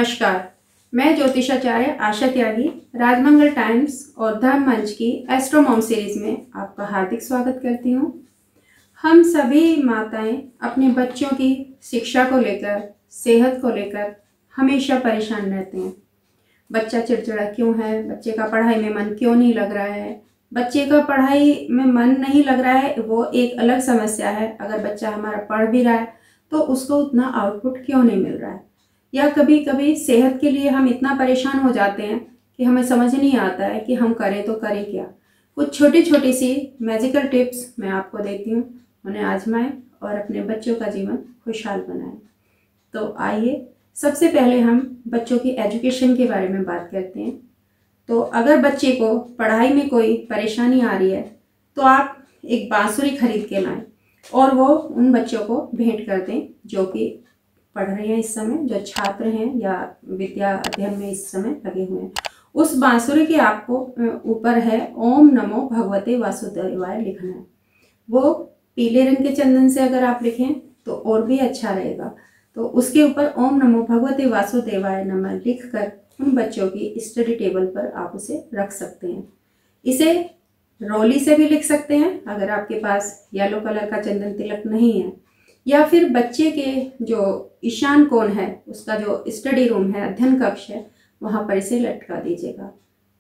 नमस्कार, मैं ज्योतिषाचार्य आशा त्यागी राजमंगल टाइम्स और धर्म मंच की एस्ट्रोमॉम सीरीज में आपका हार्दिक स्वागत करती हूँ। हम सभी माताएं अपने बच्चों की शिक्षा को लेकर, सेहत को लेकर हमेशा परेशान रहते हैं। बच्चा चिड़चिड़ा क्यों है, बच्चे का पढ़ाई में मन क्यों नहीं लग रहा है। बच्चे का पढ़ाई में मन नहीं लग रहा है वो एक अलग समस्या है। अगर बच्चा हमारा पढ़ भी रहा है तो उसको उतना आउटपुट क्यों नहीं मिल रहा है, या कभी कभी सेहत के लिए हम इतना परेशान हो जाते हैं कि हमें समझ नहीं आता है कि हम करें तो करें क्या। कुछ छोटी छोटी सी मैजिकल टिप्स मैं आपको देती हूँ, उन्हें आजमाएं और अपने बच्चों का जीवन खुशहाल बनाएं। तो आइए सबसे पहले हम बच्चों की एजुकेशन के बारे में बात करते हैं। तो अगर बच्चे को पढ़ाई में कोई परेशानी आ रही है तो आप एक बांसुरी खरीद के लाएं और वो उन बच्चों को भेंट कर दें जो कि पढ़ रहे हैं इस समय, जो छात्र हैं या विद्या अध्ययन में इस समय लगे हुए हैं। उस बांसुरी के आपको ऊपर है ओम नमो भगवते वासुदेवाय लिखना है। वो पीले रंग के चंदन से अगर आप लिखें तो और भी अच्छा रहेगा। तो उसके ऊपर ओम नमो भगवते वासुदेवाय नमः लिखकर उन बच्चों की स्टडी टेबल पर आप उसे रख सकते हैं। इसे रोली से भी लिख सकते हैं अगर आपके पास येलो कलर का चंदन तिलक नहीं है, या फिर बच्चे के जो ईशान कोण है, उसका जो स्टडी रूम है, अध्ययन कक्ष है, वहाँ पर इसे लटका दीजिएगा।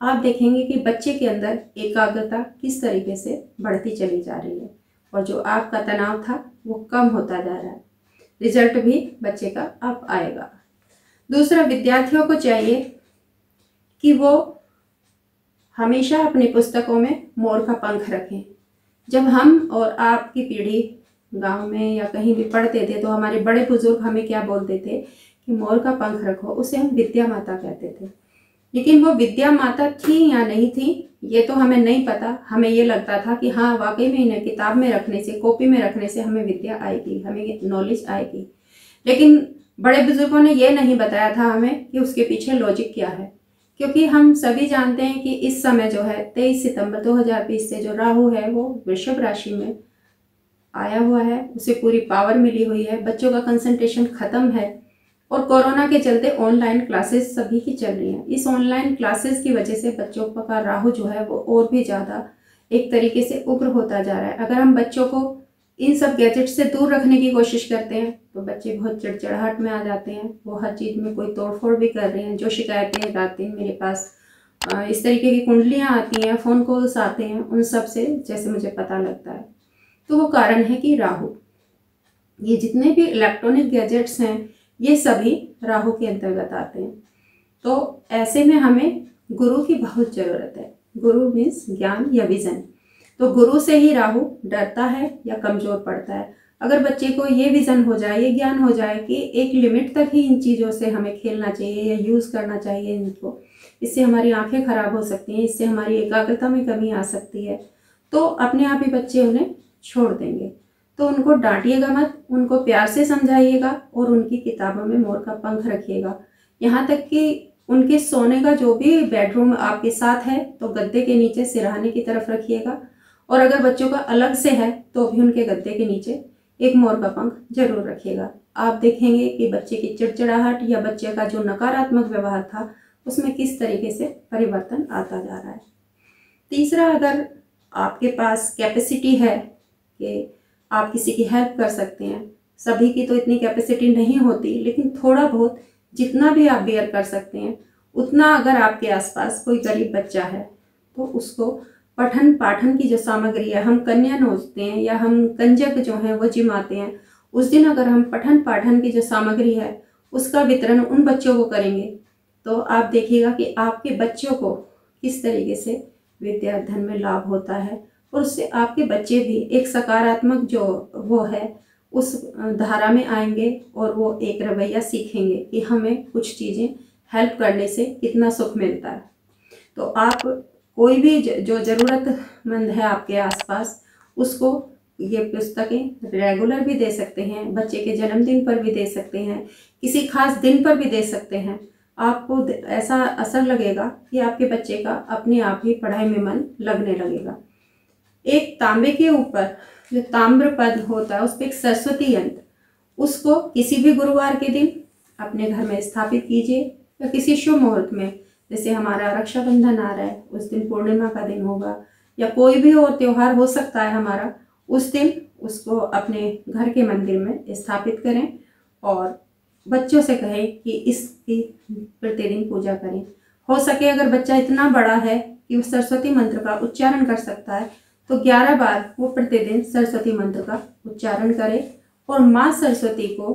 आप देखेंगे कि बच्चे के अंदर एकाग्रता किस तरीके से बढ़ती चली जा रही है और जो आपका तनाव था वो कम होता जा रहा है। रिजल्ट भी बच्चे का अब आएगा। दूसरा, विद्यार्थियों को चाहिए कि वो हमेशा अपनी पुस्तकों में मोर का पंख रखें। जब हम और आपकी पीढ़ी गांव में या कहीं भी पढ़ते थे तो हमारे बड़े बुजुर्ग हमें क्या बोलते थे कि मोर का पंख रखो, उसे हम विद्या माता कहते थे। लेकिन वो विद्या माता थी या नहीं थी ये तो हमें नहीं पता। हमें ये लगता था कि हाँ वाकई में इन्हें किताब में रखने से, कॉपी में रखने से हमें विद्या आएगी, हमें नॉलेज आएगी। लेकिन बड़े बुजुर्गों ने ये नहीं बताया था हमें कि उसके पीछे लॉजिक क्या है। क्योंकि हम सभी जानते हैं कि इस समय जो है 23 सितंबर 2020 से जो राहु है वो वृषभ राशि में आया हुआ है, उसे पूरी पावर मिली हुई है। बच्चों का कंसंट्रेशन खत्म है और कोरोना के चलते ऑनलाइन क्लासेस सभी की चल रही हैं। इस ऑनलाइन क्लासेस की वजह से बच्चों का राहु जो है वो और भी ज़्यादा एक तरीके से उग्र होता जा रहा है। अगर हम बच्चों को इन सब गैजेट से दूर रखने की कोशिश करते हैं तो बच्चे बहुत चिड़चिड़ाहट में आ जाते हैं। वो हर चीज़ में कोई तोड़फोड़ भी कर रहे हैं। जो शिकायतें आती हैं मेरे पास, इस तरीके की कुंडलियाँ आती हैं, फ़ोन कॉल्स आते हैं, उन सब से जैसे मुझे पता लगता है तो वो कारण है कि राहु, ये जितने भी इलेक्ट्रॉनिक गैजेट्स हैं ये सभी राहु के अंतर्गत आते हैं। तो ऐसे में हमें गुरु की बहुत ज़रूरत है। गुरु मीन्स ज्ञान या विजन। तो गुरु से ही राहु डरता है या कमज़ोर पड़ता है। अगर बच्चे को ये विज़न हो जाए, ये ज्ञान हो जाए कि एक लिमिट तक ही इन चीज़ों से हमें खेलना चाहिए या यूज़ करना चाहिए इनको, इससे हमारी आंखें खराब हो सकती हैं, इससे हमारी एकाग्रता में कमी आ सकती है, तो अपने आप ही बच्चे उन्हें छोड़ देंगे। तो उनको डांटिएगा मत, उनको प्यार से समझाइएगा और उनकी किताबों में मोर का पंख रखिएगा। यहाँ तक कि उनके सोने का जो भी बेडरूम आपके साथ है तो गद्दे के नीचे सिरहाने की तरफ रखिएगा, और अगर बच्चों का अलग से है तो भी उनके गद्दे के नीचे एक मोर का पंख जरूर रखिएगा। आप देखेंगे कि बच्चे की चिड़चिड़ाहट या बच्चे का जो नकारात्मक व्यवहार था उसमें किस तरीके से परिवर्तन आता जा रहा है। तीसरा, अगर आपके पास कैपेसिटी है कि आप किसी की हेल्प कर सकते हैं, सभी की तो इतनी कैपेसिटी नहीं होती, लेकिन थोड़ा बहुत जितना भी आप बेयर कर सकते हैं उतना, अगर आपके आसपास कोई गरीब बच्चा है तो उसको पठन पाठन की जो सामग्री है, हम कन्या नोचते हैं या हम कंजक जो हैं वो जिमाते हैं, उस दिन अगर हम पठन पाठन की जो सामग्री है उसका वितरण उन बच्चों को करेंगे तो आप देखिएगा कि आपके बच्चों को किस तरीके से विद्या अध्ययन में लाभ होता है, और उससे आपके बच्चे भी एक सकारात्मक जो वो है उस धारा में आएंगे और वो एक रवैया सीखेंगे कि हमें कुछ चीज़ें हेल्प करने से कितना सुख मिलता है। तो आप कोई भी जो ज़रूरतमंद है आपके आसपास उसको ये पुस्तकें रेगुलर भी दे सकते हैं, बच्चे के जन्मदिन पर भी दे सकते हैं, किसी खास दिन पर भी दे सकते हैं। आपको ऐसा असर लगेगा कि आपके बच्चे का अपने आप ही पढ़ाई में मन लगने लगेगा। एक तांबे के ऊपर जो ताम्र पद होता है उस पर एक सरस्वती यंत्र, उसको किसी भी गुरुवार के दिन अपने घर में स्थापित कीजिए या किसी शुभ मुहूर्त में, जैसे हमारा रक्षाबंधन आ रहा है, उस दिन पूर्णिमा का दिन होगा या कोई भी और त्यौहार हो सकता है हमारा, उस दिन उसको अपने घर के मंदिर में स्थापित करें और बच्चों से कहें कि इसकी प्रतिदिन पूजा करें। हो सके अगर बच्चा इतना बड़ा है कि वो सरस्वती मंत्र का उच्चारण कर सकता है तो 11 बार वो प्रतिदिन सरस्वती मंत्र का उच्चारण करे। और माँ सरस्वती को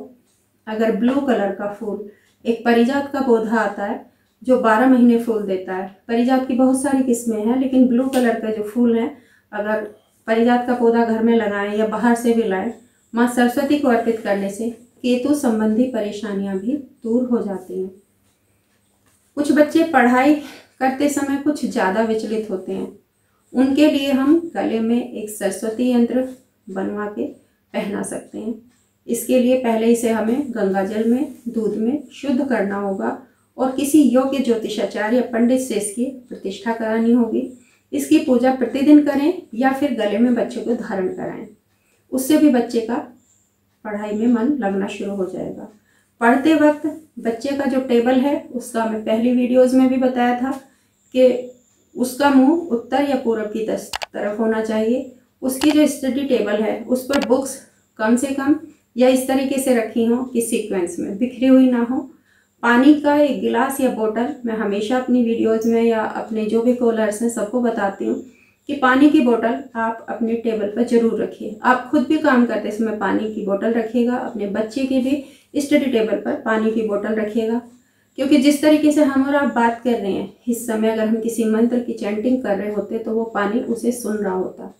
अगर ब्लू कलर का फूल, एक परिजात का पौधा आता है जो 12 महीने फूल देता है, परिजात की बहुत सारी किस्में हैं लेकिन ब्लू कलर का जो फूल है, अगर परिजात का पौधा घर में लगाएं या बाहर से भी लाएं, माँ सरस्वती को अर्पित करने से केतु संबंधी परेशानियां भी दूर हो जाती हैं। कुछ बच्चे पढ़ाई करते समय कुछ ज़्यादा विचलित होते हैं, उनके लिए हम गले में एक सरस्वती यंत्र बनवा के पहना सकते हैं। इसके लिए पहले इसे हमें गंगा जल में, दूध में शुद्ध करना होगा और किसी योग्य ज्योतिषाचार्य या पंडित से इसकी प्रतिष्ठा करानी होगी। इसकी पूजा प्रतिदिन करें या फिर गले में बच्चे को धारण कराएं, उससे भी बच्चे का पढ़ाई में मन लगना शुरू हो जाएगा। पढ़ते वक्त बच्चे का जो टेबल है उसका मैं पहली वीडियोज़ में भी बताया था कि उसका मुंह उत्तर या पूर्व की तरफ होना चाहिए। उसकी जो स्टडी टेबल है उस पर बुक्स कम से कम या इस तरीके से रखी हो कि सीक्वेंस में बिखरी हुई ना हो। पानी का एक गिलास या बोतल, मैं हमेशा अपनी वीडियोज़ में या अपने जो भी कॉलर्स हैं सबको बताती हूँ कि पानी की बोतल आप अपने टेबल पर जरूर रखिए। आप खुद भी काम करते समय पानी की बोतल रखिएगा, अपने बच्चे की भी स्टडी टेबल पर पानी की बोतल रखिएगा। क्योंकि जिस तरीके से हम और आप बात कर रहे हैं, इस समय अगर हम किसी मंत्र की चैंटिंग कर रहे होते तो वो पानी उसे सुन रहा होता।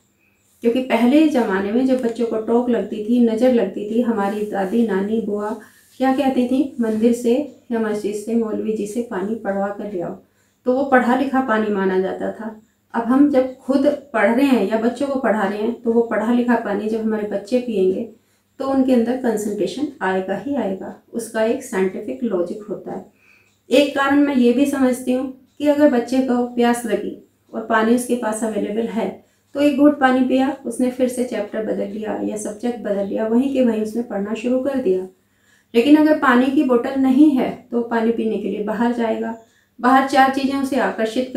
क्योंकि पहले ज़माने में जब बच्चों को टोक लगती थी, नज़र लगती थी, हमारी दादी नानी बुआ क्या कहती थी, मंदिर से या मस्जिद से मौलवी जी से पानी पढ़वा कर ले आओ, तो वो पढ़ा लिखा पानी माना जाता था। अब हम जब खुद पढ़ रहे हैं या बच्चों को पढ़ा रहे हैं तो वो पढ़ा लिखा पानी जब हमारे बच्चे पिएंगे तो उनके अंदर कंसंट्रेशन आएगा ही आएगा। उसका एक साइंटिफिक लॉजिक होता है। एक कारण मैं ये भी समझती हूँ कि अगर बच्चे को प्यास लगी और पानी उसके पास अवेलेबल है तो एक घूंट पानी पिया, उसने फिर से चैप्टर बदल लिया या सब्जेक्ट बदल लिया, वहीं के वहीं उसने पढ़ना शुरू कर दिया। लेकिन अगर पानी की बोतल नहीं है तो पानी पीने के लिए बाहर जाएगा, बाहर 4 चीज़ें उसे आकर्षित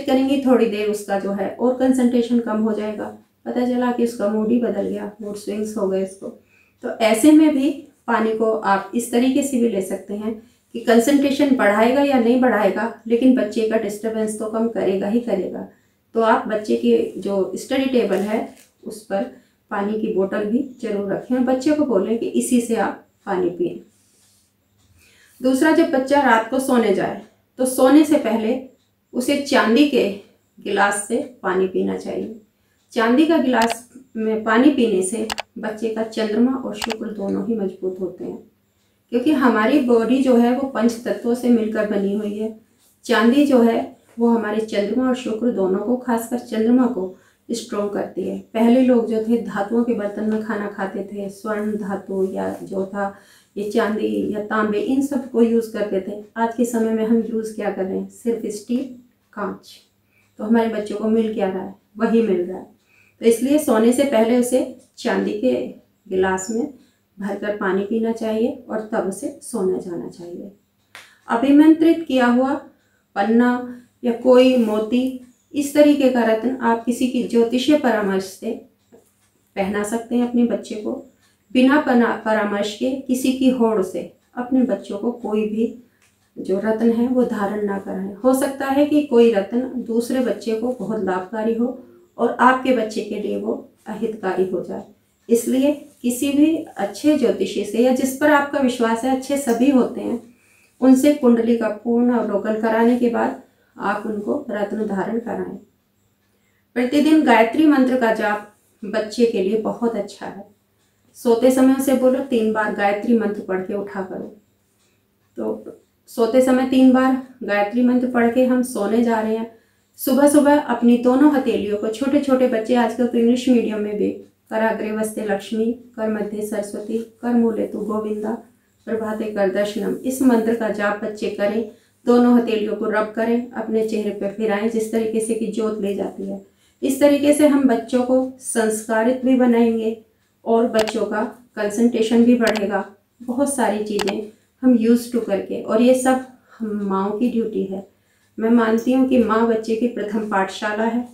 करेंगी, थोड़ी देर उसका जो है और कंसंट्रेशन कम हो जाएगा, पता चला कि उसका मूड ही बदल गया, मूड स्विंग्स हो गए इसको। तो ऐसे में भी पानी को आप इस तरीके से भी ले सकते हैं कि कंसंट्रेशन बढ़ाएगा या नहीं बढ़ाएगा, लेकिन बच्चे का डिस्टर्बेंस तो कम करेगा ही करेगा। तो आप बच्चे की जो स्टडी टेबल है उस पर पानी की बोतल भी जरूर रखें और बच्चे को बोलें कि इसी से आप पानी पिए। दूसरा, जब बच्चा रात को सोने जाए तो सोने से पहले उसे चांदी के गिलास से पानी पीना चाहिए। चांदी का गिलास में पानी पीने से बच्चे का चंद्रमा और शुक्र दोनों ही मजबूत होते हैं, क्योंकि हमारी बॉडी जो है वो 5 तत्वों से मिलकर बनी हुई है। चांदी जो है वो हमारे चंद्रमा और शुक्र दोनों को, खासकर चंद्रमा को स्ट्रॉन्ग करती है। पहले लोग जो थे धातुओं के बर्तन में खाना खाते थे, स्वर्ण धातु या जो था ये चांदी या तांबे, इन सब को यूज़ करते थे। आज के समय में हम यूज़ क्या कर रहे हैं, सिर्फ स्टील, कांच। तो हमारे बच्चों को मिल क्या रहा है, वही मिल रहा है। तो इसलिए सोने से पहले उसे चांदी के गिलास में भरकर पानी पीना चाहिए और तब उसे सोने जाना चाहिए। अभिमंत्रित किया हुआ पन्ना या कोई मोती, इस तरीके का रत्न आप किसी की ज्योतिषीय परामर्श से पहना सकते हैं अपने बच्चे को। बिना परामर्श के किसी की होड़ से अपने बच्चों को कोई भी जो रत्न है वो धारण ना कराएं। हो सकता है कि कोई रत्न दूसरे बच्चे को बहुत लाभकारी हो और आपके बच्चे के लिए वो अहितकारी हो जाए। इसलिए किसी भी अच्छे ज्योतिषी से या जिस पर आपका विश्वास है, अच्छे सभी होते हैं, उनसे कुंडली का पूर्ण अवलोकन कराने के बाद आप उनको रत्न धारण कराएं। प्रतिदिन गायत्री मंत्र का जाप बच्चे के लिए बहुत अच्छा है। सोते समय उसे बोलो 3 बार गायत्री मंत्र पढ़ के उठा करो। तो सोते समय 3 बार गायत्री मंत्र पढ़ के हम सोने जा रहे हैं। सुबह सुबह अपनी दोनों हथेलियों को, छोटे छोटे बच्चे आजकल तो इंग्लिश मीडियम में भी, कराग्रे वस्ते लक्ष्मी, कर मध्य सरस्वती, कर मूले तु गोविंदा, प्रभाते कर दर्शनम, इस मंत्र का जाप बच्चे करें। दोनों हथेलियों को रब करें, अपने चेहरे पर फिराएं, जिस तरीके से कि जोत ले जाती है। इस तरीके से हम बच्चों को संस्कारित भी बनाएंगे और बच्चों का कंसंट्रेशन भी बढ़ेगा बहुत सारी चीज़ें हम यूज़ टू करके, और ये सब हम माँओं की ड्यूटी है। मैं मानती हूँ कि माँ बच्चे की प्रथम पाठशाला है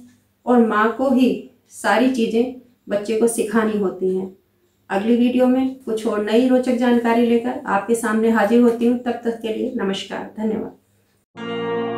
और माँ को ही सारी चीज़ें बच्चे को सिखानी होती हैं। अगली वीडियो में कुछ और नई रोचक जानकारी लेकर आपके सामने हाजिर होती हूँ। तब तक के लिए नमस्कार, धन्यवाद।